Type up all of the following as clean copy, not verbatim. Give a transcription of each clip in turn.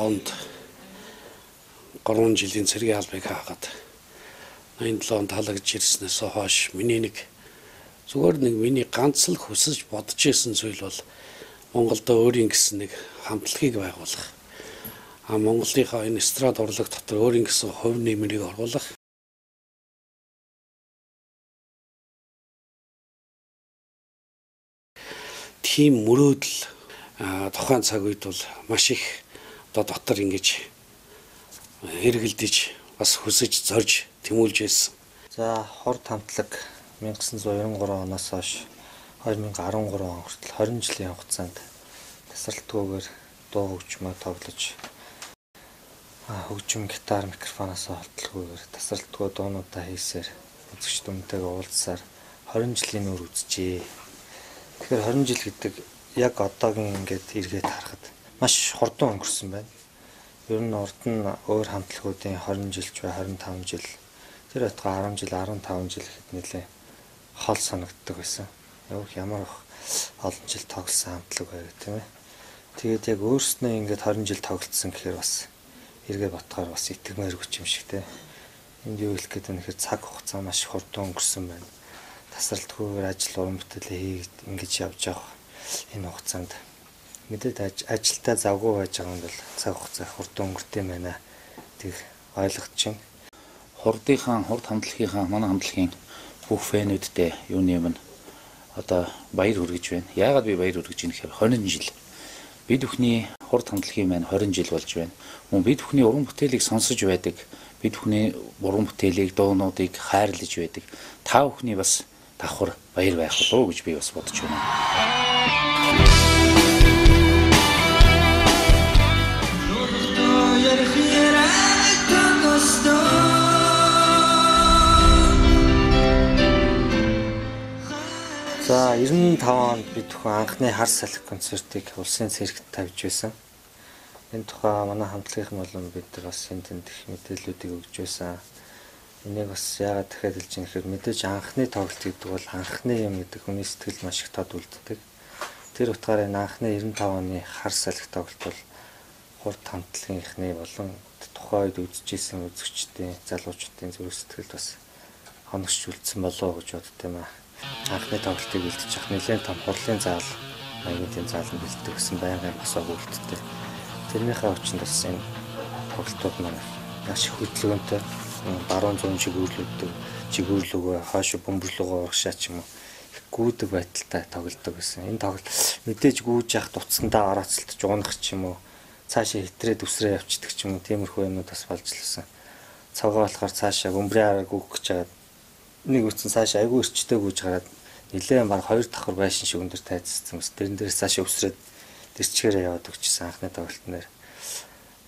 онд 3 жилийн цэргийн албыг хаагаад 87 онд халагдж ирснээс хойш миний зүгээр миний ганц л хүсэж бодож исэн зүйл бол Монголд өөрийн гэсэн нэг хамтлагийг байгуулах. Монголынхаа энэ эстрад урлаг дотор өөрийн гэсэн хувь нэмрийг оруулах. Тийм мөрөөдөл тухайн цаг үед бол маш их дотор ингэж хэрэгэлдэж бас хүсэж зорж тэмүүлж байсан. За хорд хамтлаг 1993 оноос хойш 2013 он хүртэл 20 жилийн хугацаанд тасралтгүйгээр дуу хөгжмөө тоглож хөгжим гитар микрофоноос холдолгүйгээр тасралтгүй дуунуудаа хийсээр үзэгч дүнтэйгээ уулзсаар 20 жилийн өр үзжээ. Тэгэхээр 20 жил гэдэг яг одоогийн ингээд эргээд харахад маш хурдан өнгөрсөн байна. Ер нь урд нь өөр хамтлагуудын 20 жилч бай 25 жил тэр байтугай 10 жил 15 жил гэхэд нэлээ хол санагддаг байсан. Ямар их олон жил тоглосон хамтлаг байг тийм ээ. Тэгээд яг өөрснөө ингээд 20 жил тоглолцсон гэхээр бас эргээ ботхоор бас итгэмээргүй юм шиг тийм. Энд юу хэлэх гээд өнөхөр цаг хугацаа маш хурдан өнгөрсөн байна. Тасралтгүйгээр ажил уран бүтээлээ хийгээд ингэж явж байгаа. Энэ хугацаанд мэдээд ажилдаа завгүй байж байгаа юм бол цаг хугацаа хурдан өнгөрдөг юм байна. Тэг ойлгочих. Хурд хамтлагийнхаа манай хамтлагийн бүх фэнүүдтэй юу нэмэн одоо баяр хүргэж байна. Яагаад би баяр хүргэж байна гэхээр 20 жил бид бүхний хурд хамтлагийн маань 20 жил болж байна. Мөн бид бүхний уран бүтээлийг сонсож байдаг, бид бүхний уран бүтээлийг дуунуудыг хайрлаж байдаг. Та бүхний бас давхар баяр байх болов уу гэж би бас бодож байна. За 95 онд бид бүхэн анхны хар салхи концертыг улсын цэрэгт тавьж байсан. Энэ тухай манай хамтлагийнхан болон бид нар бас энэ тэнд их мэдээллүүдийг өгж байсан. Энийг бас яагаад дахиад хэлж ийм гэхээр мэдээж анхны тоглолт гэдэг бол анхны юм гэдэг хүний сэтгэл маш их тод үлддэг. Тэр утгаараа энэ анхны 95 оны хар салхи тоглолт бол хурд хамтлагийнхны болон тухайд үзэжсэн үзэгчдийн залуучуудын зүрх сэтгэлд бас хоногч үлдсэн болоо гэж боддог юм аа. Анхны тоглолтыг үлдчих ах нэлээд том хурлын зал маягийн тийм зааланд бэлддэг гэсэн байнгын босоо үлддэг. Тэрнийхээ хүчинд бас энэ тоглолтууд маань маш их хөдөлгөөнтэй баруун зүүн чигүүрлөгөө хаашаа бөмбөрлөгөө урагшаа ч юм уу их гүйдэг байдалтай тоглодог гэсэн. Энэ тоглолт мэдээж гүйж явах туцсандаа орооцолтож уунах ч юм уу цаашаа хэтрээд үсрээ явчихдаг ч юм уу тиймэрхүү юмнууд бас болж лсэн. Цагаа болохоор цаашаа бөмбөрийн арга гүөх гэж байгаа нэг үтсэн цаашаа айгүй өрчтэй гүйж гараад нэлээд баг 2 давхар байшин шиг өндөр тайцсан мэс тэрэн дээрээс цаашаа өсрээд тэрчгээрээ яваад өгчсэн анхны тоглолтноор.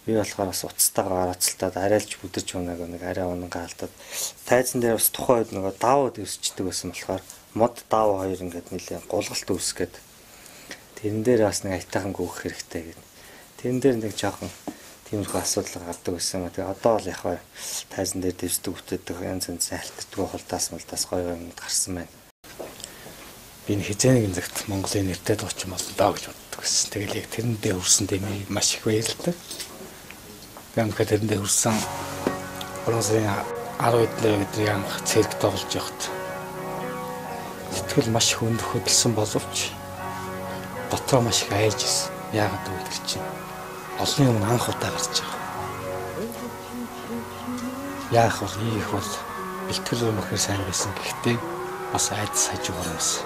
Би болохоор бас уцтайгаа орооцолтоод арайлж бүдэрч унаг нэг арай унангаа алдаад тайзан дээр бас тухайд нөгөө давууд өсчдөг байсан болохоор мод дав хоёр ингээд нэлээд гулгалт үүсгээд тэрэн дээр бас нэг айтайхан гүөх хэрэгтэй гэдэг. Тэрэн дээр нэг жоохон тиймэрхүү асуудал гардаг байсан. Тэгээ одоо бол яг хаа тайзан дээр дэвсдэг бүтээдэг янз янзын алтддаг холдаас малдаас гоё юмд гарсан байна. Би энэ хизээний цагт Монголын нэртэй дуучин болно даа гэж боддог гэсэн. Тэгэл яг тэрэндээ хүрсэн дэмий маш их баярлалаа. Гэмхэ тэрэндээ хүрсэн 3 сарын 10-нд өдрийн анх цэрэг тоглож явахад сэтгэл маш их өндөх хөдөлсөн боловч дотроо маш их айж ирсэн. Яагаад гэвэл чинь олонний өмнө анх удаа гарч байгаа. Яах вэ? Ийх бол бэлтгэл өмөхөр сайн байсан. Гэхдээ бас айдас хажуугаар байсан.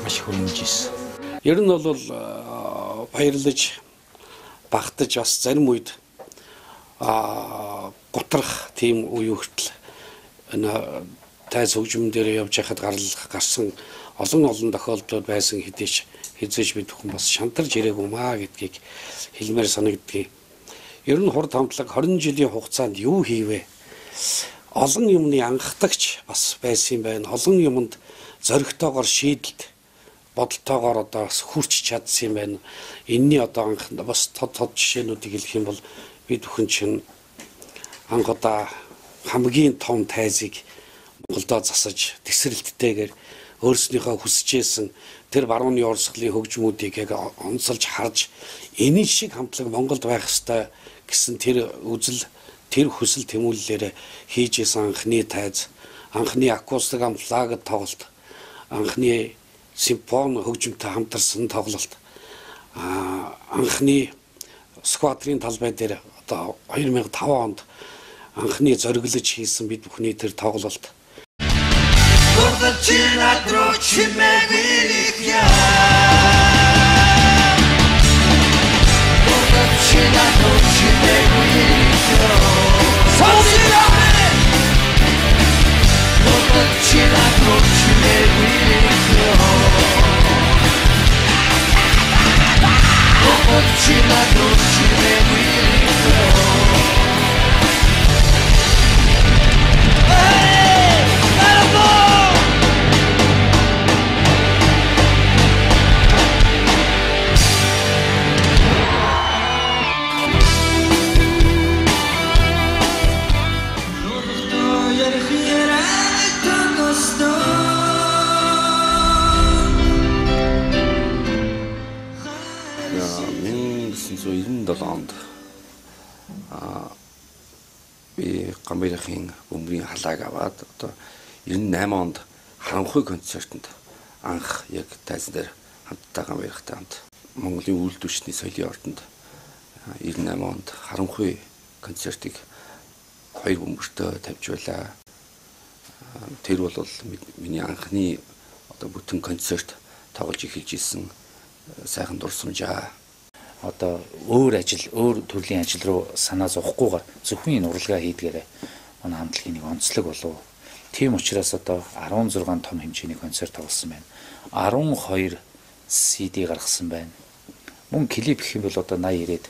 Маш хөнжижсэн. Ер нь бол баярлаж багтаж бас зарим үед готрах тийм үе хүртэл энэ тайз хөгжим дээр явж байхад гарсан олон тохиолдлууд байсан хизээж бид бүхэн бас шантарч ирээгүй маа гэдгийг хэлмээр санагддаг. Ер нь хурд хамтлаг 20 жилийн хугацаанд юу хийвэ? Олон юмны анхдагч бас байсан юм байна. Олон юмд зоригтойгоор шийдэлт бодолтойгоор одоо бас хүрч чадсан юм байна. Энэний одоо анх бас тод жишээнүүдийг хэлэх юм бол бид бүхэн чинь анхудаа хамгийн том тайзыг Монголдо засаж тесрэлттэйгээр өөрснийхөө хүсэжсэн тэр барууны урсгалын хөгжмүүдийг яг онцолж харж энэ шиг хамтлаг Монголд байх ёстой гэсэн тэр хүсэл тэмүүллээр хийжсэн анхны тайз, анхны акустик амплагд тоглолт, анхны симфони хөгжимтэй хамтарсан тоглолт, анхны сквадрын талбай дээр одоо 2005 онд анхны зориглож хийсэн бид бүхний тэр тоглолт. Би Гамбирхийн бөмбөрийн халааг аваад одоо 98 онд харанхуй концертанд анх яг тайзан дээр хамтдаа Гамбирхтай хамт Монголын үйлдвэрчний соёлын ордонд 98 онд харанхуй концертыг 2 бөмбөртөө тавьж байлаа. Тэр бол миний анхны одоо бүтэн концерт тоглож эхэлж исэн сайхан дурсамжаа. Одоо өөр төрлийн ажил руу санаа зовхгүйгээр зөвхөн энэ урлагаа хийдгээрээ манай хамтлагийн нэг онцлог болов. Тийм учраас одоо 16 том хэмжээний концерт тоглосон байна. 12 CD гаргасан байна. Мөн клип гэх юм бол одоо 80 ирээд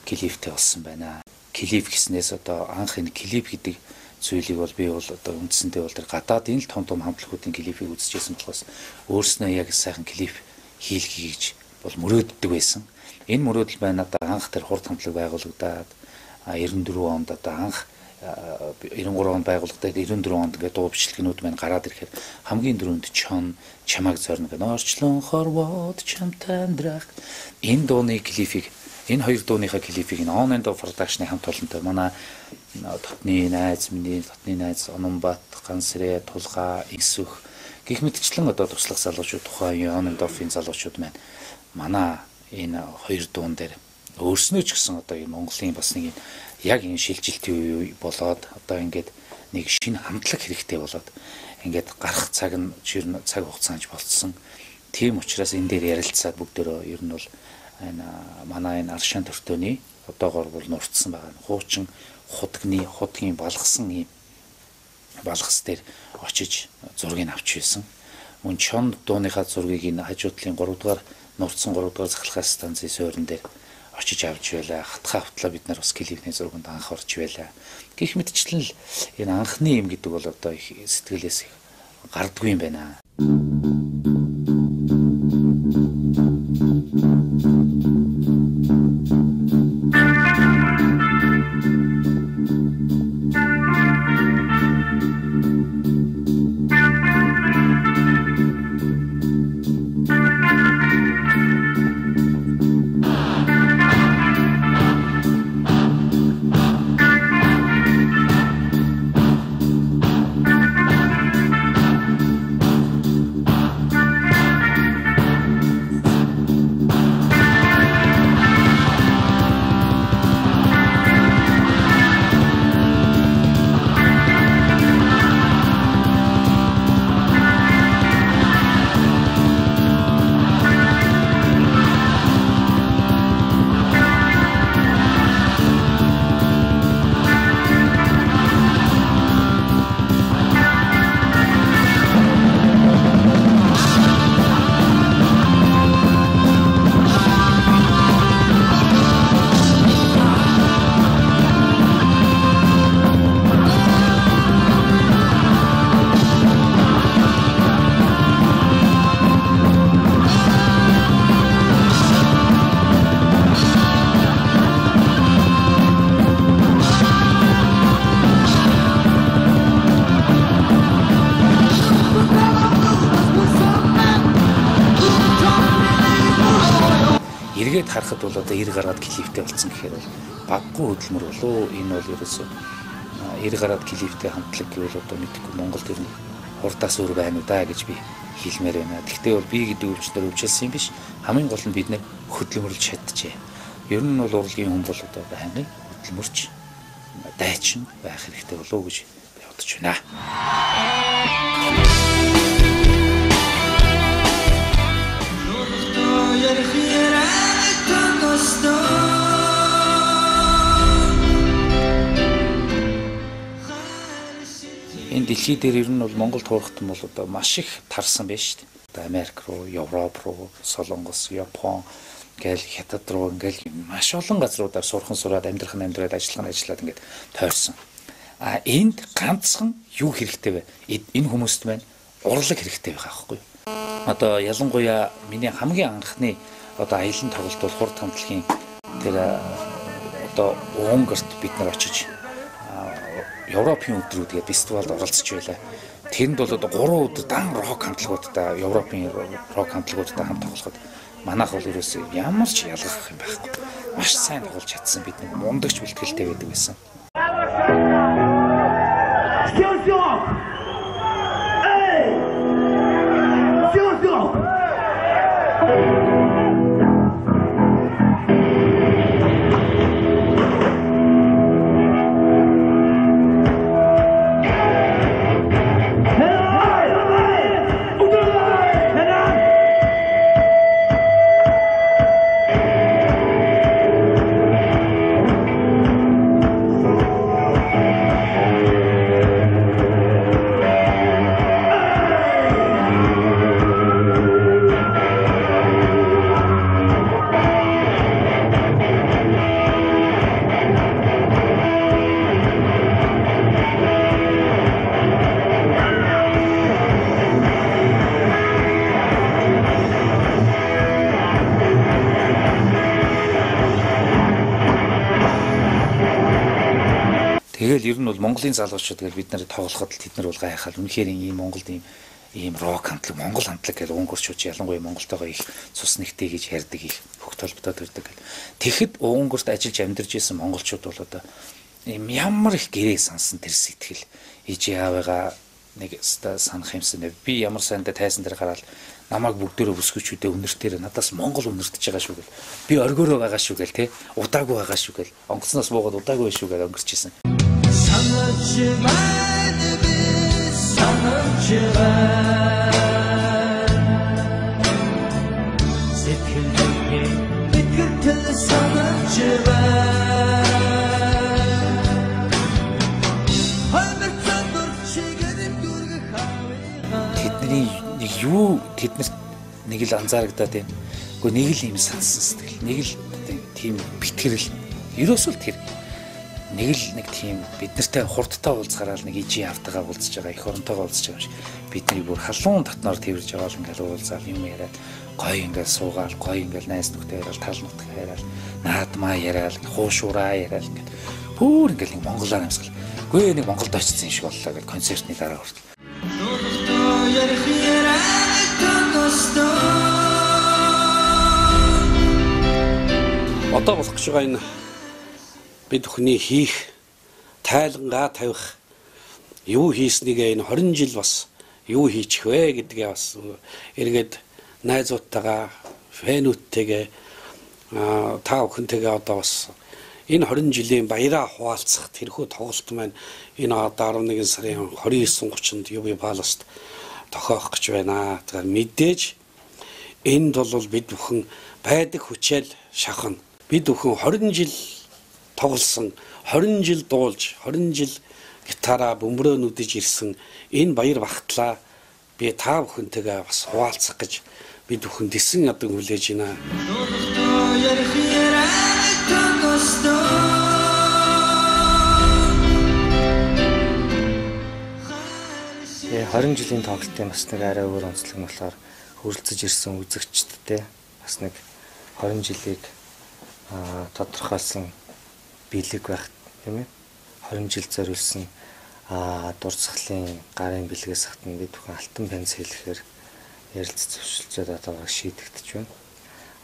клиптэй болсон байна. Клип гэснээс одоо анх энэ клип гэдэг зүйлийг бол би бол одоо үндсэндээ бол тэр гадаадын л том хамтлагуудын клипийг үзчихсэн болохоос өөрснөө яг сайхан клип хийлгэе гэж бол мөрөөддөг байсан. Энэ мөрөөдөл байна одоо анх тэр хурд хамтлаг байгуулагдаад 94 онд одоо анх 93 онд байгуулагдаад 94 онд ингээд дуу бичлэгнүүд маань гараад ирэхээр хамгийн дөрөнд чамаг зорно гэх орчлон хорвоод чамтай амьдрах энэ дууны клипийг энэ хоёр дууныхаа клипийг энэ On and Off production-ы хамт олонтой манай Дотны найз Ононбат Гансрэ Тулгаа Исүх гэх мэтчлэн одоо туслах залуучууд тухайн On and Off-ын залуучууд маань манай энэ хоёр дуун дээр өөрснөө ч гэсэн одоо энэ Монголын бас нэг яг энэ шилжилтийн үе болоод одоо ингээд нэг шинэ хамтлаг хэрэгтэй болоод ингээд гарах цаг хугацаанд болцсон. Тийм учраас энэ дээр ярилцаад бүгдөө ер нь бол энэ манай энэ Аршаан төртөөний одоогоор бол нурцсан байгаа. Хуучин худгийн балгасан ийм балгас дээр очиж зургийг авч байсан. Мөн чонд дууныхаа зургийг энэ хажуудлын 3 дугаар нурцсан 3 дугаар захлахаа станцын суурин дээр очиж авч байлаа. Хатгаа хавтлаа бид нар бас клипний зурганд анх орж байлаа. Гэх мэтчлэн л энэ анхны юм гэдэг бол одоо их сэтгэлээс гардгүй юм байна. тэгээд харахад бол одоо 90 гараад клиптэй болсон гэхээр бол баггүй хөдөлмөр болоо. Энэ бол ерөөсөө 90 гараад клиптэй хамтлаг гэвэл одоо мэдхгүй Монголд ер нь хурдаас өөр байна уу да гэж би хэлмээр байна. Гэхдээ бол би гэдэг өвчтөр өвчлсөн юм биш. Хамгийн гол нь бид нэр хөдөлмөрлж чадчихэ. Ер нь бол урлагийн хүн бол одоо байнгын хөдөлмөрч дайчин байх хэрэгтэй болов гэж би бодож байна. Энэ дэлхий дээр ер нь бол Монголд хуурахтан бол одоо маш их тарсан байна шүү дээ. Одоо Америк руу, Европ руу, Солонгос, Япон гээл Хятад руу ингээл маш олон газруудаар сурхан сураад амьдраад ажиллаад ингээд тойрсон. А энд ганцхан юу хэрэгтэй вэ? Энэ хүмүүст маань урлаг хэрэгтэй байх аахгүй юу? Одоо ялангуяа миний хамгийн анхны одоо аялын тоглолт бол хурд хамтлагийн тэр одоо Унгарт бид нар очиж Европын өдрүүд гэдэг фестивалд оролцож байлаа. Тэрэнд бол одоо 3 өдөр дан рок хамтлагуудтай, Европын рок хамтлагуудтай хамт тоглоход манайх бол ерөөсөө ямар ч ялгах юм байхгүй. Маш сайн тоглож чадсан, бид нэг мундагч бэлтгэлтэй байдаг байсан. Тэгэл ер нь бол Монголын залуучууд гэж бид нарыг тоглоход тэд нар бол гайхал. Үнэхээр ийм Монголд ийм рок хамтлаг, Монгол хамтлаг гэж унгөрчууд ялангуяа Монголтойгоо их цус нэгтэй гэж ярьдаг, их хөх толботоод ирдэг. Тэгэхэд унгөрт ажиллаж амьдарч исэн монголчууд бол одоо ийм ямар их гэрээ сансан тэр сэтгэл ээж аавыгаа нэг санах юмсан. Би ямар сайндаа тайсан дээр гараад намайг бүгдөө бүсгүүчүүдээ үнэртээр надаас Монгол үнэртэж байгаа шүү гэл. Би оргиороо байгаа шүү гэл те. Удаагүй байгаа шүү гэл. Онгоцноос буугаад удаагүй шүү гэл өнгөрчихсэн. Тэдний юу тэднэрт нэг л анзаарагдаад байна. Гэхдээ нэг л юм сансан сэтгэл, нэг л тийм битгэрэл. Ерөөсөө тэр нэг тийм бид нартай хурдтай уулзахаараа нэг ижийн автагаа уулзж байгаа, их оронтойгоо уулзж байгаа юм шиг бидний бүр халуун татнаар тэрж байгаа л ингээл уулзаал юм яриад гоё ингээл суугаал, гоё ингээл найз нөхдөд яриад, тал нутг яриад, наадмаа яриад, хуушураа яриад ингээд бүр ингээл нэг монголоор амьсгал. Гүй нэг Монголд очсон юм шиг боллоо гэж концертны дараа хүртэл. Одоо болох гэж байгаа энэ бид бүхний хийх, тайлангаа тавих, юу хийснийг энэ 20 жил бас юу хийчих вэ гэдгээ бас эргээд найзуудтайгаа, фэнүүдтэйгээ та бүхэнтэйгээ одоо бас энэ 20 жилийн баяраа хуваалцах тэрхүү тоглолт маань энэ одоо 11 сарын 29-30-нд UB Palace-т тохиох гэж байна. Тэгэхээр мэдээж энд бол бид бүхэн байдаг хүчээл шахна. Бид бүхэн 20 жил тоглосон, 20 жил дуулж, 20 жил гитараа бөмбөрөө нүдэж ирсэн энэ баяр багтлаа би та бүхэнтэйгээ бас хуваалцах гэж бид бүхэн дэсэн ядан хүлээж байна. 20 жилийн тоглолтын бас нэг арай өөр онцлог нь болохоор хөрөлцөж ирсэн үзэгчдтэй бас нэг 20 жилийг тодорхойлсон бэлэг байх тийм ээ. 20 жил зориулсан дурсгалын гарын бэлгээс хатна бид бүхэн алтан пенс хэлэхээр ярилцж зөвшөлдсөд одоо шийдэгдэж байна.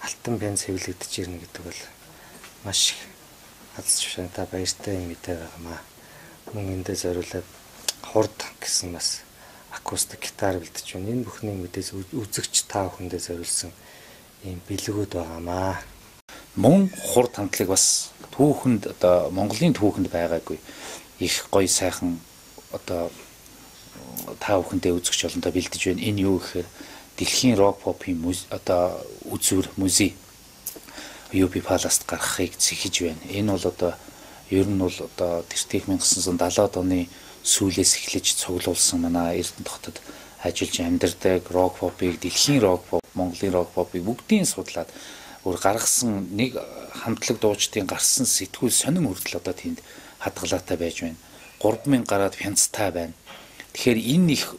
алтан бян цэвэрлэгдэж ирнэ гэдэг бол маш их аз жаргалтай баяртай юм мэдээ байгаамаа. Мөн эндээ зориулаад хурд гэсэн бас акустик гитар бэлдэж байна. Энэ бүхнийг мэдээж үзэгч та бүхэндээ зориулсан ийм бэлгүүд байгаамаа. Мөн хурд хамтлагийг бас түүхэнд одоо Монголын түүхэнд байгаагүй их гоё сайхан одоо та бүхэндээ үзэгч олонтой бэлдэж байна. Энэ юу гэхээр дэлхийн рок попын одоо үзүр музей UB Palace-д гаргахыг зэхэж байна. Энэ бол одоо ер нь бол одоо тэртех 1970-ад оны сүүлээс эхлэж цуглуулсан манай Эрдэнэ хотод ажиллаж амьдардаг рок попыг, дэлхийн рок поп, Монголын рок попыг бүгдийг судлаад өөр гаргасан нэг хамтлаг дуучдын гарсан сэтгүүл сонин хүртэл одоо тэнд хадгалаатай байж байна. 3000 гараад фянцтай байна. Тэгэхээр энэ их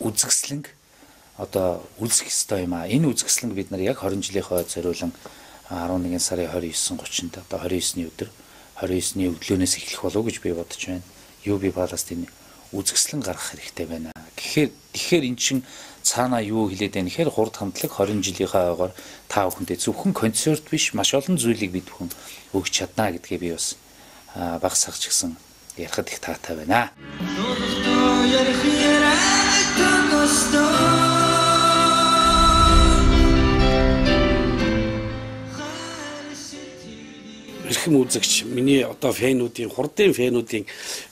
үзэсгэлэнг одоо үзэх ёстой юм аа. Энэ үзэсгэлэнг бид нар яг 20 жилийнхөө зориулан 11 сарын 29-30-нд одоо 29-ний өдөр 29-ний өглөөнөөс эхлэх болов уу гэж би бодож байна. UB Palace-д энэ үзэсгэлэн гаргах хэрэгтэй байна. Тэгэхээр эн чинь цаана юу хэлээд байна гэхээр хурд хамтлаг 20 жилийнхаа ойгоор та бүхэндээ зөвхөн концерт биш маш олон зүйлийг бид бүхэн өгч чадна гэдгээ би бас баг сагч гисэн ярихад их таатай байна. Эрхэм үзэгч, миний одоо фэнүүдийн хурдын фэнүүдийн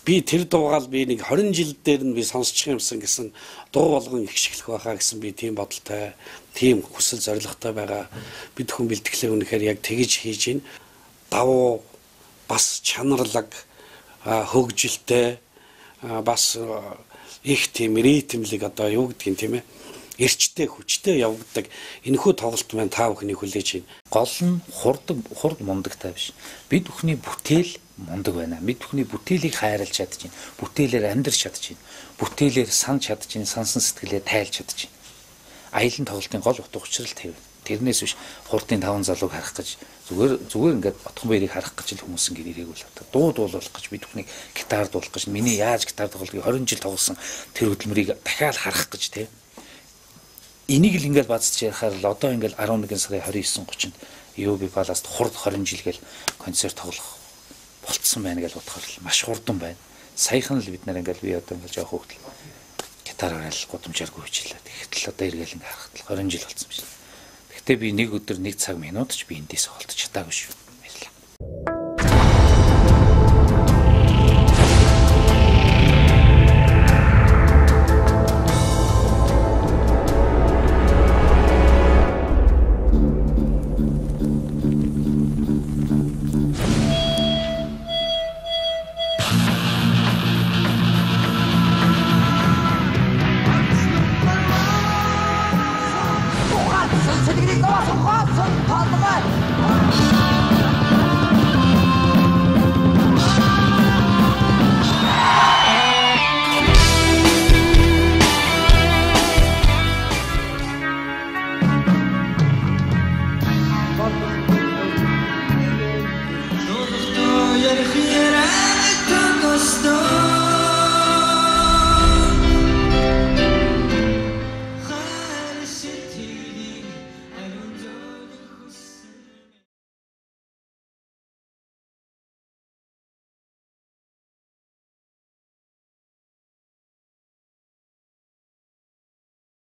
би тэр дуугаал би нэг 20 жил дээр нь би сонсчих юмсан гэсэн дуу болгон их шиглэх байхаа гэсэн би тийм бодолтой, тийм хүсэл зоригтой байгаа. Бид хүн бэлтгэлээ үнэхээр яг тэгж хийж байна. Давуу бас чанарлаг хөгжилтэй бас их тийм ритмлэг одоо юу гэдгийг тийм ээ эрчтэй хүчтэй явагддаг энэхүү тоглолт маань та бүхний хүлээж байна. Гол нь хурд мундагтай биш. Бид бүхний бүтээл мундаг байна. Бид бүхний бүтээлийг хайрлаж чадж байна. Бүтээлээр амьдрч чадж байна. Бүтээлээр санаж чадж байна. Сансан сэтгэлээ тайлж чадж байна. Аялын тоглолтын гол утга учир л тэр. Тэрнээс биш хурдын 5 залууг харах гэж зүгээр ингээд Ботхон баярыг харах гэж л хүмүүс ингээд ирээг бол одоо дуу дуулах гэж бид бүхнийг гитар дуулах гэж миний яаж гитар тоглохыг 20 жил тоглосон тэр хөдөлмөрийг дахиад харах гэж тийм. Энийг л ингээд бацж яхаар л одоо ингээд 11 сарын 29-30-нд UB Palace-д хурд 20 жилгээл концерт тоглох болцсон байна гэж бодохоор л маш хурдан байна. Саяхан л бид нар ингээд би одоо ингээд жоох хөвгөл гитар аваад гудамжааргүй хичээлээ. Тэгэхдээ л одоо эргээл ингээд харахад 20 жил болсон биш. Гэхдээ би нэг өдөр 1 цаг минут ч би эндээс холдож чадаагүй шүү.